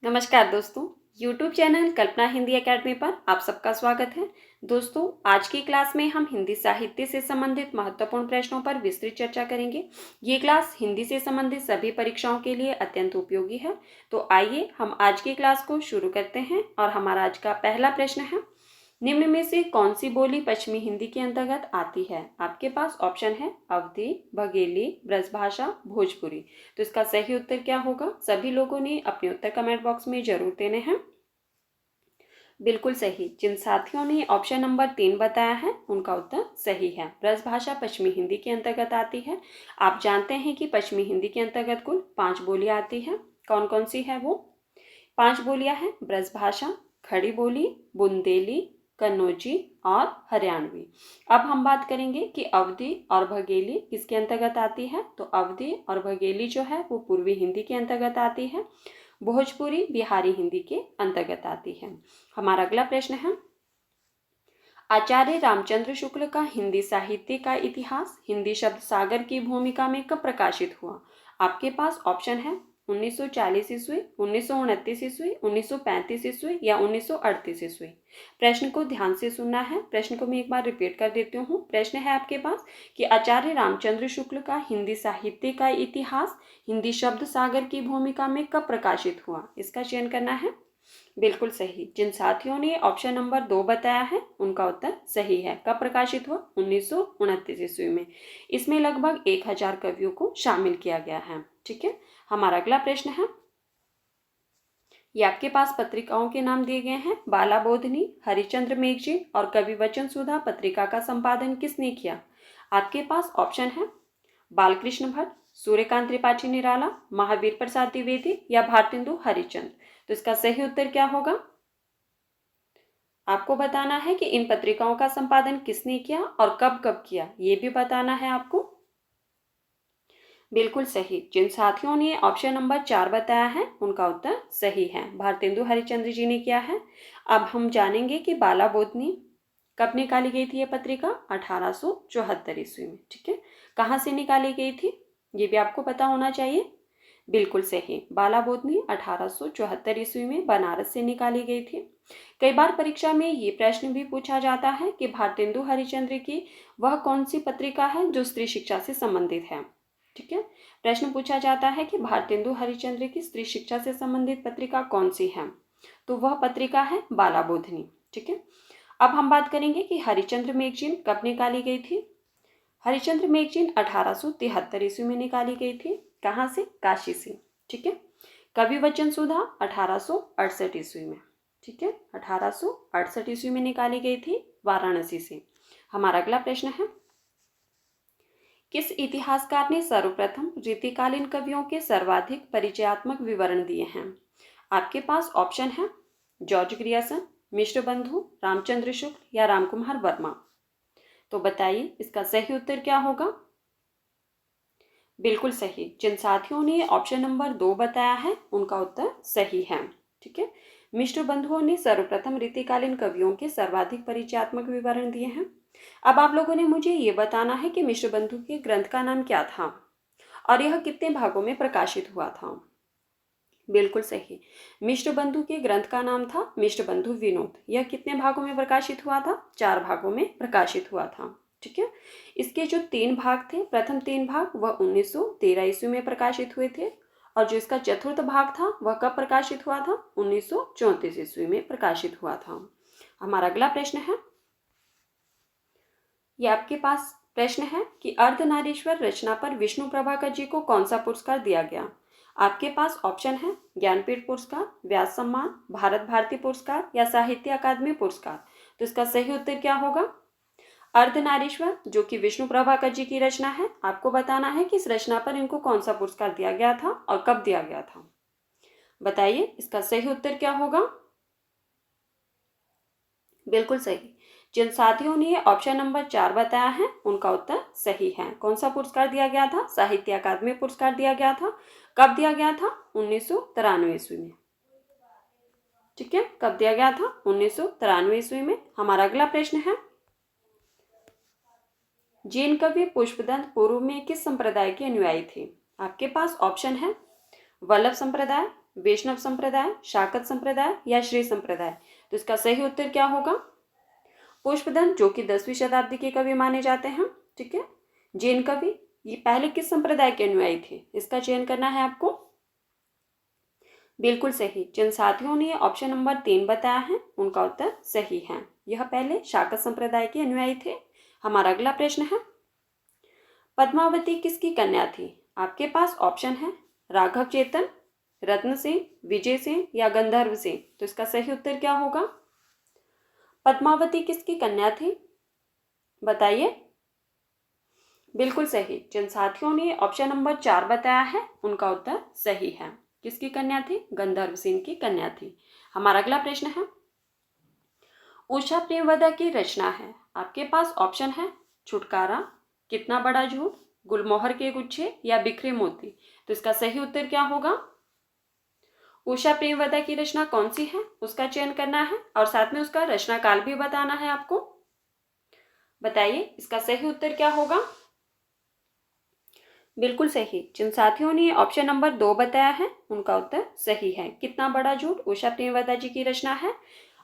नमस्कार दोस्तों, YouTube channel कल्पना Hindi academy पर आप सबका स्वागत है। दोस्तों, आज की क्लास में हम हिंदी साहित्य से संबंधित महत्वपूर्ण प्रश्नों पर विस्तृत चर्चा करेंगे। ये क्लास हिंदी से संबंधित सभी परीक्षाओं के लिए अत्यंत उपयोगी है। तो आइए हम आज की क्लास को शुरू करते हैं और हमारा आज का पहला प्रश्न है, निम्न में से कौन सी बोली पश्चिमी हिंदी के अंतर्गत आती है? आपके पास ऑप्शन है अवधी, बघेली, ब्रजभाषा, भोजपुरी। तो इसका सही उत्तर क्या होगा? सभी लोगों ने अपने उत्तर कमेंट बॉक्स में जरूर देने हैं। बिल्कुल सही। जिन साथियों ने ऑप्शन नंबर 3 बताया है उनका उत्तर सही है। ब्रजभाषा पश्चिमी हिंदी के अंतर्गत आती है। आप जानते हैं कि पश्चिमी हिंदी के अंतर्गत कुल 5 बोलियां आती हैं। कौन कौन सी है वो? 5 बोलियां हैं ब्रजभाषा, खड़ी बोली, बुंदेली, कन्नौजी और हरियाणवी। अब हम बात करेंगे कि अवधी और बघेली किसके अंतर्गत आती है। तो अवधी और बघेली जो है वो पूर्वी हिंदी के अंतर्गत आती है। भोजपुरी बिहारी हिंदी के अंतर्गत आती है। हमारा अगला प्रश्न है, आचार्य रामचंद्र शुक्ल का हिंदी साहित्य का इतिहास हिंदी शब्द सागर की भूमिका में कब प्रकाशित हुआ? आपके पास ऑप्शन है 1940 ईस्वी, 1929 ईस्वी, 1935 ईस्वी या 1938 ईस्वी। प्रश्न को ध्यान से सुनना है। प्रश्न को मैं एक बार रिपीट कर देती हूँ। प्रश्न है आपके पास कि आचार्य रामचंद्र शुक्ल का हिंदी साहित्य का इतिहास हिंदी शब्द सागर की भूमिका में कब प्रकाशित हुआ? इसका चयन करना है। बिल्कुल सही। जिन साथियों ने ऑप्शन नंबर 2 बताया है उनका उत्तर सही है। कब प्रकाशित हुआ? 1929 ईस्वी में। इसमें लगभग 1000 कवियों को शामिल किया गया है। ठीक है। हमारा अगला प्रश्न है, ये आपके पास पत्रिकाओं के नाम दिए गए हैं। बाला बोधनी, हरिचंद्र मैगजीन और कवि वचन सुधा पत्रिका का संपादन किसने किया? आपके पास ऑप्शन है बालकृष्ण भट्ट, सूर्यकांत त्रिपाठी निराला, महावीर प्रसाद द्विवेदी या भारतेंदु हरिचंद। तो इसका सही उत्तर क्या होगा? आपको बताना है कि इन पत्रिकाओं का संपादन किसने किया और कब कब किया, ये भी बताना है आपको। बिल्कुल सही। जिन साथियों ने ऑप्शन नंबर 4 बताया है उनका उत्तर सही है। भारतेंदु हरिचंद्र जी ने किया है। अब हम जानेंगे कि बाला बोधनी कब निकाली गई थी ये पत्रिका? 1874 ईस्वी में। ठीक है। कहाँ से निकाली गई थी ये भी आपको पता होना चाहिए। बिल्कुल सही। बाला बोधनी 1874 ईस्वी में बनारस से निकाली गई थी। कई बार परीक्षा में ये प्रश्न भी पूछा जाता है कि भारतेंदु हरिचंद्र की वह कौन सी पत्रिका है जो स्त्री शिक्षा से संबंधित है। ठीक है। प्रश्न पूछा जाता है कि भारतेंदु हरिचंद्र की स्त्री शिक्षा से संबंधित पत्रिका कौन सी है, तो वह पत्रिका है बाला बोधनी। ठीक है। अब हम बात करेंगे कि हरिचंद्र मैगजीन कब निकाली गई थी। हरिचंद्र मैगजीन 1873 ईस्वी में निकाली गई थी। कहाँ से? काशी से। ठीक है। कवि वचन सुधा 1868 ईस्वी में। ठीक है। 1868 ईस्वी में निकाली गई थी वाराणसी से। हमारा अगला प्रश्न है, किस इतिहासकार ने सर्वप्रथम रीतिकालीन कवियों के सर्वाधिक परिचयात्मक विवरण दिए हैं? आपके पास ऑप्शन है जॉर्ज ग्रियर्सन, मिश्र बंधु, रामचंद्र शुक्ल या रामकुमार वर्मा। तो बताइए इसका सही उत्तर क्या होगा? बिल्कुल सही। जिन साथियों ने ऑप्शन नंबर 2 बताया है उनका उत्तर सही है। ठीक है। मिश्र बंधुओं ने सर्वप्रथम रीतिकालीन कवियों के सर्वाधिक परिचयात्मक विवरण दिए हैं। अब आप लोगों ने मुझे ये बताना है कि मिश्र बंधु के ग्रंथ का नाम क्या था और यह कितने भागों में प्रकाशित हुआ था। बिल्कुल सही। मिश्र बंधु के ग्रंथ का नाम था मिश्र बंधु विनोद। यह कितने भागों में प्रकाशित हुआ था? 4 भागों में प्रकाशित हुआ था। ठीक है। इसके जो 3 भाग थे, प्रथम 3 भाग वह 1913 ईस्वी में प्रकाशित हुए थे और जो इसका चतुर्थ भाग था वह कब प्रकाशित हुआ था? 1934 ईस्वी में प्रकाशित हुआ था। हमारा अगला प्रश्न है, ये आपके पास प्रश्न है कि अर्धनारीश्वर रचना पर विष्णु प्रभाकर जी को कौन सा पुरस्कार दिया गया? आपके पास ऑप्शन है ज्ञानपीठ पुरस्कार, व्यास सम्मान, भारत भारती पुरस्कार या साहित्य अकादमी पुरस्कार। तो इसका सही उत्तर क्या होगा? अर्धनारीश्वर जो कि विष्णु प्रभाकर जी की रचना है, आपको बताना है कि इस रचना पर इनको कौन सा पुरस्कार दिया गया था और कब दिया गया था। बताइए इसका सही उत्तर क्या होगा? बिल्कुल सही। जिन साथियों ने ऑप्शन नंबर 4 बताया है उनका उत्तर सही है। कौन सा पुरस्कार दिया गया था? साहित्य अकादमी पुरस्कार दिया गया था। कब दिया गया था? 1993 ईस्वी में। ठीक है। कब दिया गया था? 1993 ईस्वी में। हमारा अगला प्रश्न है, जैन कवि पुष्पदंत पूर्व में किस संप्रदाय के अनुयायी थे? आपके पास ऑप्शन है वल्लभ संप्रदाय, वैष्णव संप्रदाय, शाकत संप्रदाय या श्री संप्रदाय? तो इसका सही उत्तर क्या होगा? पुष्पदंत, जो कि 10वीं शताब्दी के कवि माने जाते हैं। ठीक है। जैन कवि, ये पहले किस संप्रदाय के अनुयायी थे? इसका चयन करना है आपको। बिल्कुल सही, जिन साथियों ने ऑप्शन नंबर 3 बताया है उनका उत्तर सही है। यह पहले शाकत संप्रदाय के अनुयायी थे। हमारा अगला प्रश्न है, पद्मावती किसकी कन्या थी? आपके पास ऑप्शन है राघव चेतन, रत्न सेन, विजय सेन या गंधर्व सेन। तो इसका सही उत्तर क्या होगा? पद्मावती किसकी कन्या थी? बताइए। बिल्कुल सही, जिन साथियों ने ऑप्शन नंबर 4 बताया है उनका उत्तर सही है। किसकी कन्या थी? गंधर्व सेन की कन्या थी। हमारा अगला प्रश्न है, उषा प्रेमवदा की रचना है। आपके पास ऑप्शन है छुटकारा, कितना बड़ा झूठ, गुलमोहर के गुच्छे या बिखरे मोती। तो इसका सही उत्तर क्या होगा? उषा प्रेमवदा की रचना कौन सी है उसका चयन करना है और साथ में उसका रचना काल भी बताना है आपको। बताइए, इसका सही उत्तर क्या होगा? बिल्कुल सही, जिन साथियों ने ऑप्शन नंबर 2 बताया है उनका उत्तर सही है। कितना बड़ा झूठ उषा प्रेमवदा जी की रचना है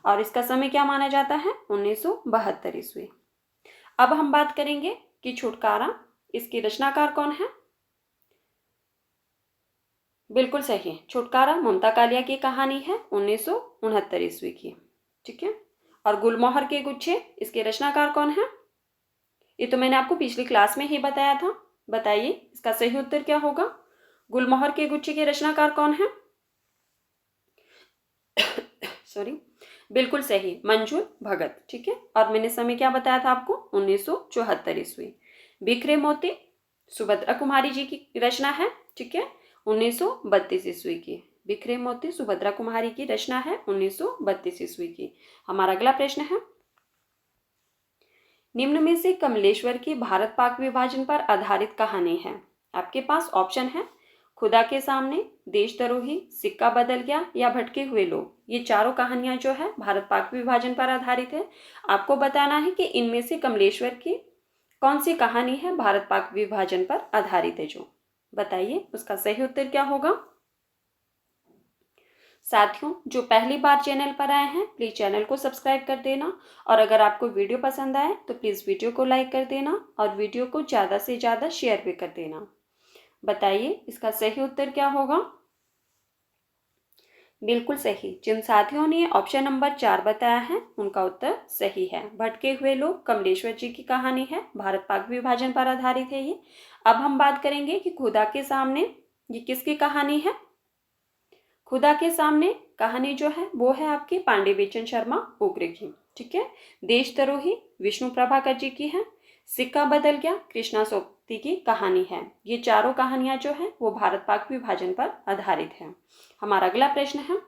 और इसका समय क्या माना जाता है? 1972 ईस्वी। अब हम बात करेंगे कि छुटकारा, इसकी रचनाकार कौन है? बिल्कुल सही, छुटकारा ममता कालिया की कहानी है 1969 ईस्वी की। ठीक है। और गुलमोहर के गुच्छे, इसके रचनाकार कौन है? ये तो मैंने आपको पिछली क्लास में ही बताया था। बताइए, इसका सही उत्तर क्या होगा? गुलमोहर के गुच्छे के रचनाकार कौन है? सॉरी, बिल्कुल सही, मंजूर भगत। ठीक है। और मैंने समय क्या बताया था आपको? 1974 ईस्वी। बिखरे मोती सुभद्रा कुमारी जी की रचना है। ठीक है, 1932 ईस्वी की। बिखरे मोती सुभद्रा कुमारी की रचना है 1932 ईस्वी की। हमारा अगला प्रश्न है, निम्न में से कमलेश्वर की भारत पाक विभाजन पर आधारित कहानी है। आपके पास ऑप्शन है खुदा के सामने, देशद्रोही, सिक्का बदल गया या भटके हुए लोग। ये चारों कहानियां जो है भारत पाक विभाजन पर आधारित है। आपको बताना है कि इनमें से कमलेश्वर की कौन सी कहानी है भारत पाक विभाजन पर आधारित है जो। बताइए, उसका सही उत्तर क्या होगा? साथियों, जो पहली बार चैनल पर आए हैं प्लीज़ चैनल को सब्सक्राइब कर देना और अगर आपको वीडियो पसंद आए तो प्लीज़ वीडियो को लाइक कर देना और वीडियो को ज़्यादा से ज़्यादा शेयर भी कर देना। बताइए, इसका सही उत्तर क्या होगा? बिल्कुल सही, जिन साथियों ने ऑप्शन नंबर 4 बताया है उनका उत्तर सही है। भटके हुए लोग कमलेश्वर जी की कहानी है, भारत पाक विभाजन पर आधारित है ये। अब हम बात करेंगे कि खुदा के सामने, ये किसकी कहानी है? खुदा के सामने कहानी जो है वो है आपकी पांडे बेचन शर्मा उग्र की। ठीक है। देशद्रोही विष्णु प्रभाकर जी की है। सिक्का बदल गया कृष्णा सोपती की कहानी है। ये चारों कहानियां जो है वो भारत पाक विभाजन पर आधारित है। हमारा अगला प्रश्न है,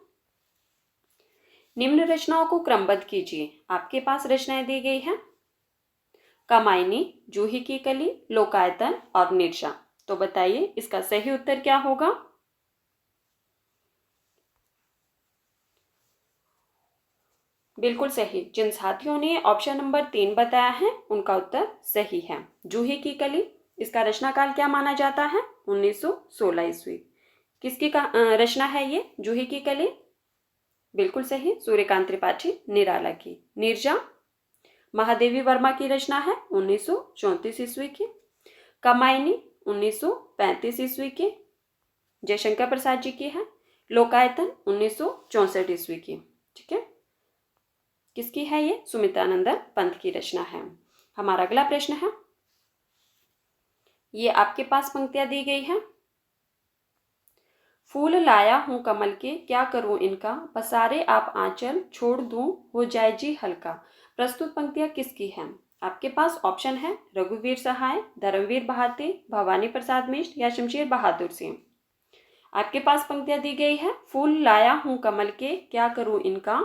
निम्न रचनाओं को क्रमबद्ध कीजिए। आपके पास रचनाएं दी गई हैं कामायनी, जूही की कली, लोकायतन और निर्जा। तो बताइए, इसका सही उत्तर क्या होगा? बिल्कुल सही, जिन साथियों ने ऑप्शन नंबर 3 बताया है उनका उत्तर सही है। जूही की कली, इसका रचनाकाल क्या माना जाता है? 1916 ईस्वी। किसकी रचना है ये जूही की कली? बिल्कुल सही, सूर्यकांत त्रिपाठी निराला की। निर्जा महादेवी वर्मा की रचना है 1934 ईस्वी की। कामायनी 1935 ईस्वी की, जयशंकर प्रसाद जी की है। लोकायतन 1964 ईस्वी की। ठीक है। किसकी है ये? सुमित्रानंद पंत की रचना है। हमारा अगला प्रश्न है, ये आपके पास पंक्तियां दी गई हैं। फूल लाया हूं कमल के, क्या करूं इनका, पसारे आप आंचल, छोड़ दूं हो जाए जी हल्का। प्रस्तुत पंक्तियां किसकी हैं? आपके पास ऑप्शन है रघुवीर सहाय, धर्मवीर बहाते, भवानी प्रसाद मिश्र या शमशेर बहादुर सिंह। आपके पास पंक्तियां दी गई है, फूल लाया हूं कमल के, क्या करूं इनका,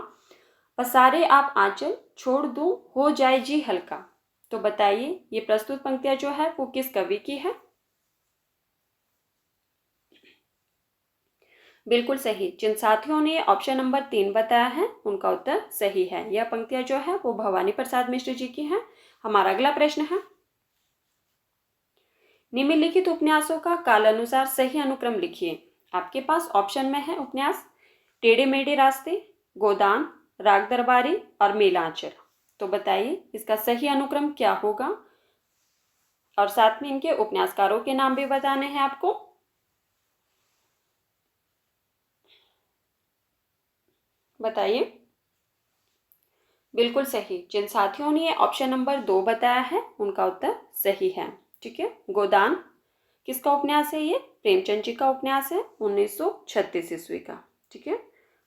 पसारे आप आंचल, छोड़ दूं हो जाए जी हल्का। तो बताइए, ये प्रस्तुत पंक्तियां जो है वो किस कवि की है? बिल्कुल सही, जिन साथियों ने ऑप्शन नंबर 3 बताया है उनका उत्तर सही है। यह पंक्तियां जो है वो भवानी प्रसाद मिश्र जी की हैं। हमारा अगला प्रश्न है, निम्नलिखित उपन्यासों का कालानुसार सही अनुक्रम लिखिए। आपके पास ऑप्शन में है उपन्यास टेढ़े मेढ़े रास्ते, गोदान, राग दरबारी और मेला आंचल। तो बताइए इसका सही अनुक्रम क्या होगा, और साथ में इनके उपन्यासकारों के नाम भी बताने हैं आपको। बताइए। बिल्कुल सही। जिन साथियों ने ये ऑप्शन नंबर 2 बताया है उनका उत्तर सही है। ठीक है। गोदान किसका उपन्यास है? ये प्रेमचंद जी का उपन्यास है 1936 ईस्वी का। ठीक है।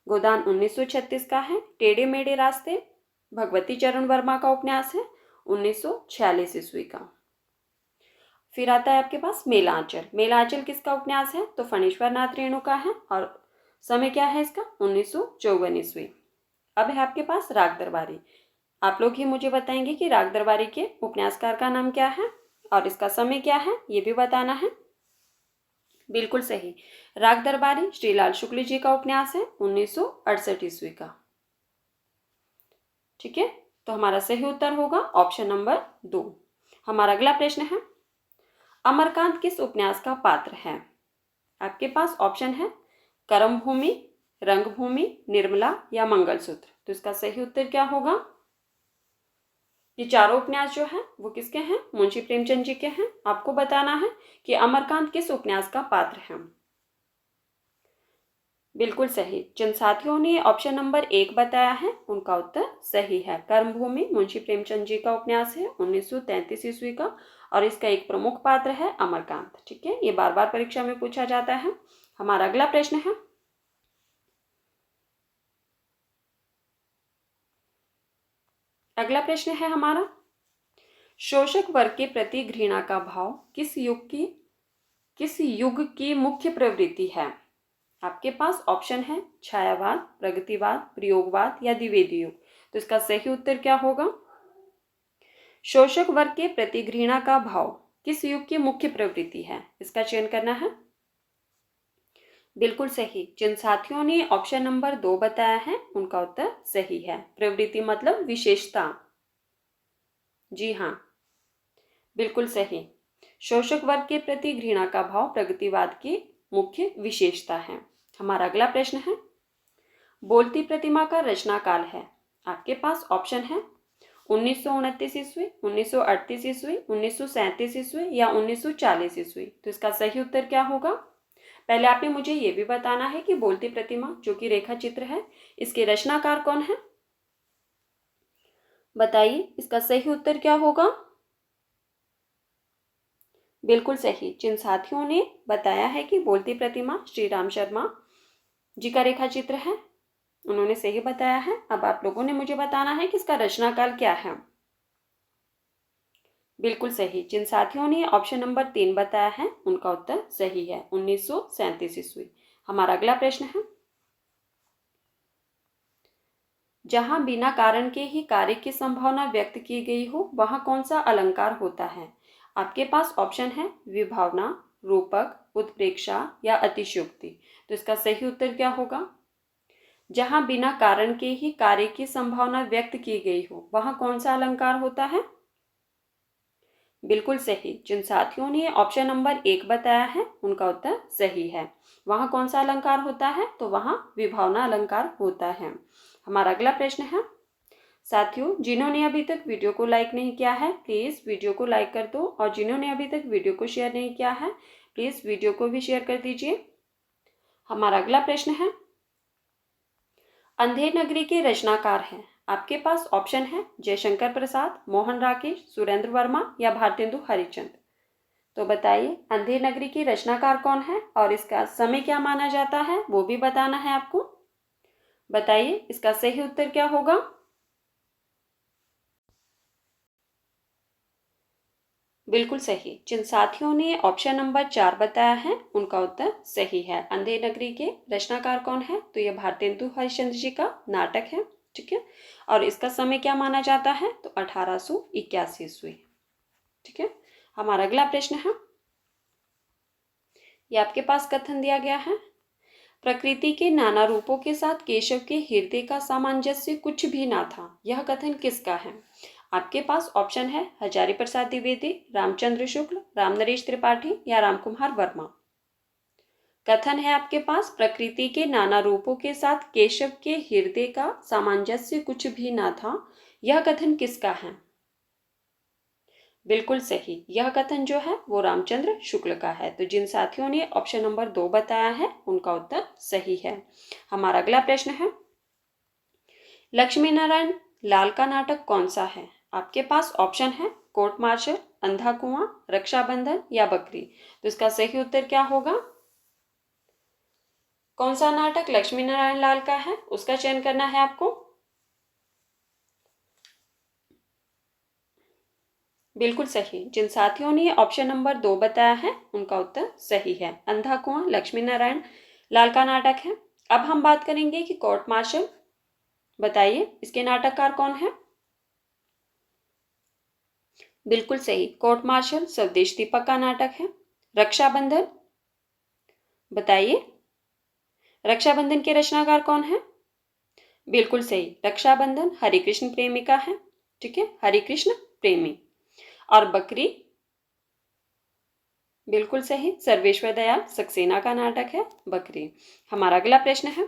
गोदान 1936 का है। टेढ़े मेढ़े रास्ते भगवती चरण वर्मा का उपन्यास है 1946 ईस्वी का। फिर आता है आपके पास मेला आंचल। मेला आंचल किसका उपन्यास है? तो फणीश्वर नाथ रेणु का है, और समय क्या है इसका? 1954 ईस्वी। अब है आपके पास राग दरबारी। आप लोग ही मुझे बताएंगे कि राग दरबारी के उपन्यासकार का नाम क्या है और इसका समय क्या है, ये भी बताना है। बिल्कुल सही। राग दरबारी श्रीलाल शुक्ल जी का उपन्यास है 1968 ईस्वी का। ठीक है। तो हमारा सही उत्तर होगा ऑप्शन नंबर 2। हमारा अगला प्रश्न है, अमरकांत किस उपन्यास का पात्र है? आपके पास ऑप्शन है कर्मभूमि, रंगभूमि, निर्मला या मंगलसूत्र। तो इसका सही उत्तर क्या होगा? ये चारों उपन्यास जो हैं वो किसके हैं? मुंशी प्रेमचंद जी के हैं। आपको बताना है कि अमरकांत किस उपन्यास का पात्र है। बिल्कुल सही। जिन साथियों ने ऑप्शन नंबर 1 बताया है उनका उत्तर सही है। कर्मभूमि मुंशी प्रेमचंद जी का उपन्यास है 1933 ईस्वी का, और इसका एक प्रमुख पात्र है अमरकांत। ठीक है। ये बार बार परीक्षा में पूछा जाता है। हमारा अगला प्रश्न है, अगला प्रश्न है हमारा, शोषक वर्ग के प्रति घृणा का भाव किस युग की मुख्य प्रवृत्ति है? आपके पास ऑप्शन है छायावाद, प्रगतिवाद, प्रयोगवाद या द्विवेदी युग। तो इसका सही उत्तर क्या होगा? शोषक वर्ग के प्रति घृणा का भाव किस युग की मुख्य प्रवृत्ति है, इसका चयन करना है। बिल्कुल सही। जिन साथियों ने ऑप्शन नंबर 2 बताया है उनका उत्तर सही है। प्रवृत्ति मतलब विशेषता। जी हाँ, बिल्कुल सही। शोषक वर्ग के प्रति घृणा का भाव प्रगतिवाद की मुख्य विशेषता है। हमारा अगला प्रश्न है, बोलती प्रतिमा का रचना काल है। आपके पास ऑप्शन है 1929 ईस्वी, 1938 ईस्वी, 1937 ईस्वी या 1940 ईस्वी। तो इसका सही उत्तर क्या होगा? पहले आपने मुझे ये भी बताना है कि बोलती प्रतिमा जो कि रेखा चित्र है, इसके रचनाकार कौन है? बताइए इसका सही उत्तर क्या होगा? बिल्कुल सही। जिन साथियों ने बताया है कि बोलती प्रतिमा श्री राम शर्मा जी का रेखा चित्र है, उन्होंने सही बताया है। अब आप लोगों ने मुझे बताना है कि इसका रचनाकाल क्या है। बिल्कुल सही। जिन साथियों ने ऑप्शन नंबर 3 बताया है उनका उत्तर सही है, 1937 ईस्वी। हमारा अगला प्रश्न है, जहां बिना कारण के ही कार्य की संभावना व्यक्त की गई हो वहां कौन सा अलंकार होता है? आपके पास ऑप्शन है विभावना, रूपक, उत्प्रेक्षा या अतिशयोक्ति। तो इसका सही उत्तर क्या होगा? जहां बिना कारण के ही कार्य की संभावना व्यक्त की गई हो वहां कौन सा अलंकार होता है? बिल्कुल सही। जिन साथियों ने ऑप्शन नंबर 1 बताया है उनका उत्तर सही है। वहां कौन सा अलंकार होता है? तो वहां विभावना अलंकार होता है। हमारा अगला प्रश्न है, साथियों जिन्होंने अभी तक वीडियो को लाइक नहीं किया है प्लीज वीडियो को लाइक कर दो, और जिन्होंने अभी तक वीडियो को शेयर नहीं किया है प्लीज वीडियो को भी शेयर कर दीजिए। हमारा अगला प्रश्न है, अंधेर नगरी के रचनाकार हैं। आपके पास ऑप्शन है जयशंकर प्रसाद, मोहन राकेश, सुरेंद्र वर्मा या भारतेंदु हरिचंद। तो बताइए अंधेर नगरी की रचनाकार कौन है और इसका समय क्या माना जाता है, वो भी बताना है आपको। बताइए इसका सही उत्तर क्या होगा? बिल्कुल सही। जिन साथियों ने ऑप्शन नंबर 4 बताया है उनका उत्तर सही है। अंधेर नगरी के रचनाकार कौन है? तो यह भारतेंदु हरिश्चंद्र जी का नाटक है। ठीक है। और इसका समय क्या माना जाता है? तो 1881 ईस्वी। ठीक है। हमारा अगला प्रश्न है, ये आपके पास कथन दिया गया है, प्रकृति के नाना रूपों के साथ केशव के हृदय का सामंजस्य कुछ भी ना था। यह कथन किसका है? आपके पास ऑप्शन है हजारी प्रसाद द्विवेदी, रामचंद्र शुक्ल, रामनरेश त्रिपाठी या रामकुमार वर्मा। कथन है आपके पास, प्रकृति के नाना रूपों के साथ केशव के हृदय का सामंजस्य कुछ भी ना था। यह कथन किसका है? बिल्कुल सही, यह कथन जो है वो रामचंद्र शुक्ल का है। तो जिन साथियों ने ऑप्शन नंबर 2 बताया है उनका उत्तर सही है। हमारा अगला प्रश्न है, लक्ष्मी नारायण लाल का नाटक कौन सा है? आपके पास ऑप्शन है कोर्ट मार्शल, अंधा कुआं, रक्षाबंधन या बकरी। तो इसका सही उत्तर क्या होगा? कौन सा नाटक लक्ष्मी नारायण लाल का है उसका चयन करना है आपको। बिल्कुल सही, जिन साथियों ने ऑप्शन नंबर 2 बताया है उनका उत्तर सही है। अंधा कुआं लक्ष्मी नारायण लाल का नाटक है। अब हम बात करेंगे कि कोर्ट मार्शल, बताइए इसके नाटककार कौन है। बिल्कुल सही, कोर्ट मार्शल स्वदेश दीपक का नाटक है। रक्षाबंधन, बताइए रक्षाबंधन के रचनाकार कौन है। बिल्कुल सही, रक्षाबंधन हरिकृष्ण प्रेमी का है। ठीक है, हरिकृष्ण प्रेमी। और बकरी, बिल्कुल सही, सर्वेश्वर दयाल सक्सेना का नाटक है बकरी। हमारा अगला प्रश्न है,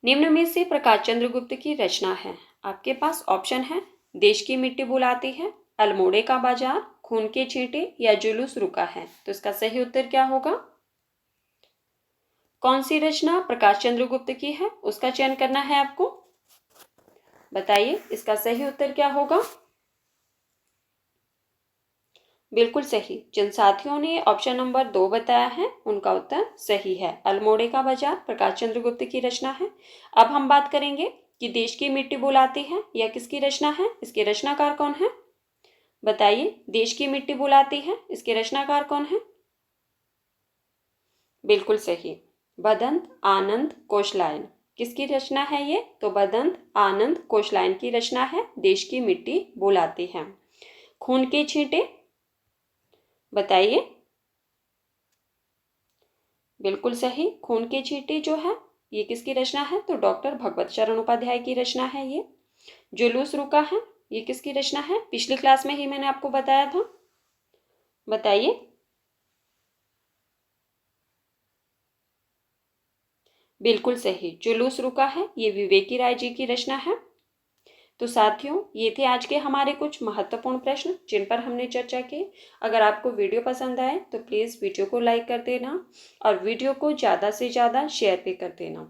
निम्न में से प्रकाश चंद्रगुप्त की रचना है। आपके पास ऑप्शन है देश की मिट्टी बुलाती है, अल्मोड़े का बाजार, खून के छींटे या जुलूस रुका है। तो इसका सही उत्तर क्या होगा? कौन सी रचना प्रकाश चंद्रगुप्त की है उसका चयन करना है आपको। बताइए इसका सही उत्तर क्या होगा। बिल्कुल सही, जिन साथियों ने ऑप्शन नंबर 2 बताया है उनका उत्तर सही है। अल्मोड़े का बाजार प्रकाश चंद्रगुप्त की रचना है। अब हम बात करेंगे कि देश की मिट्टी बुलाती है यह किसकी रचना है, इसके रचनाकार कौन है। बताइए देश की मिट्टी बुलाती है, इसके रचनाकार कौन है। बिल्कुल सही, बदंत आनंद कोशलायन। किसकी रचना है ये? तो बदंत आनंद कोशलायन की रचना है देश की मिट्टी बुलाती है। खून के छींटे, बताइए। बिल्कुल सही, खून के छींटे जो है ये किसकी रचना है? तो डॉक्टर भगवत शरण उपाध्याय की रचना है ये। जुलूस रुका है ये किसकी रचना है? पिछली क्लास में ही मैंने आपको बताया था, बताइए। बिल्कुल सही, जुलूस रुका है ये विवेकी राय जी की रचना है। तो साथियों ये थे आज के हमारे कुछ महत्वपूर्ण प्रश्न जिन पर हमने चर्चा की। अगर आपको वीडियो पसंद आए तो प्लीज़ वीडियो को लाइक कर देना और वीडियो को ज़्यादा से ज़्यादा शेयर भी कर देना।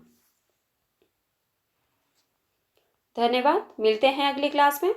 धन्यवाद, मिलते हैं अगली क्लास में।